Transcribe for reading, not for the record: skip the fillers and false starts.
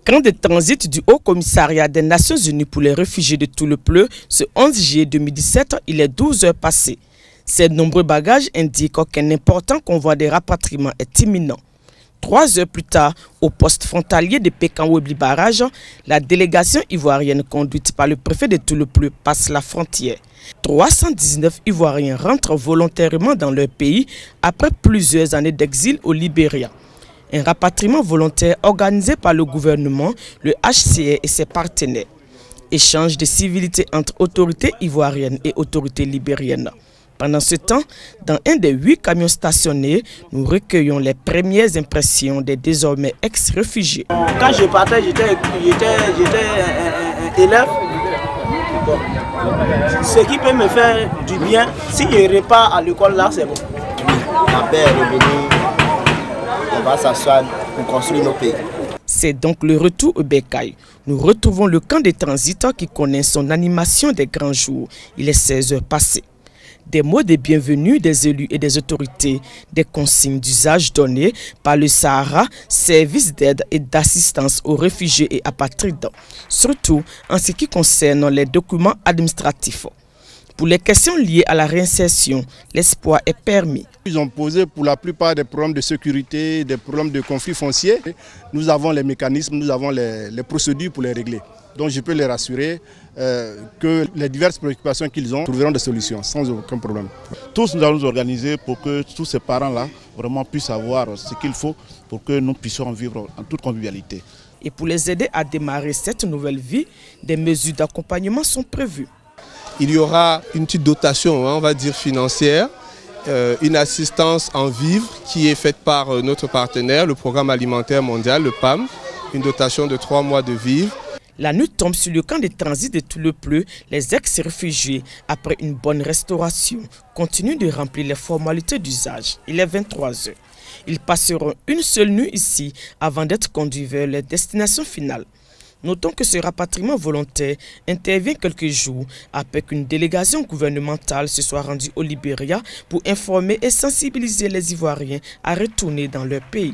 Camp de transit du Haut Commissariat des Nations Unies pour les réfugiés de Toulepleu, ce 11 juillet 2017, il est 12 heures passées. Ces nombreux bagages indiquent qu'un important convoi de rapatriement est imminent. 3 heures plus tard, au poste frontalier de Pécan-Webli Barrage, la délégation ivoirienne conduite par le préfet de Toulepleu passe la frontière. 319 Ivoiriens rentrent volontairement dans leur pays après plusieurs années d'exil au Libéria. Un rapatriement volontaire organisé par le gouvernement, le HCR et ses partenaires. Échange de civilité entre autorités ivoiriennes et autorités libériennes. Pendant ce temps, dans un des 8 camions stationnés, nous recueillons les premières impressions des désormais ex-réfugiés. Quand je partais, j'étais élève. Bon. Ce qui peut me faire du bien, si je repars à l'école là, c'est bon. La paix est revenue, on va s'asseoir pour construire nos pays. C'est donc le retour au Bécaye. Nous retrouvons le camp de transit qui connaît son animation des grands jours. Il est 16 heures passées. Des mots de bienvenue des élus et des autorités, des consignes d'usage données par le Sahara, service d'aide et d'assistance aux réfugiés et apatrides, surtout en ce qui concerne les documents administratifs. Pour les questions liées à la réinsertion, l'espoir est permis. Ils ont posé pour la plupart des problèmes de sécurité, des problèmes de conflits fonciers. Nous avons les mécanismes, nous avons les procédures pour les régler. Donc je peux les rassurer que les diverses préoccupations qu'ils ont trouveront des solutions sans aucun problème. Tous nous allons nous organiser pour que tous ces parents-là vraiment puissent avoir ce qu'il faut pour que nous puissions vivre en toute convivialité. Et pour les aider à démarrer cette nouvelle vie, des mesures d'accompagnement sont prévues. Il y aura une petite dotation, on va dire financière, une assistance en vivres qui est faite par notre partenaire, le Programme alimentaire mondial, le PAM, une dotation de 3 mois de vivres. La nuit tombe sur le camp de transit de Toulepleu. Les ex-réfugiés, après une bonne restauration, continuent de remplir les formalités d'usage. Il est 23 heures. Ils passeront une seule nuit ici avant d'être conduits vers leur destination finale. Notons que ce rapatriement volontaire intervient quelques jours après qu'une délégation gouvernementale se soit rendue au Libéria pour informer et sensibiliser les Ivoiriens à retourner dans leur pays.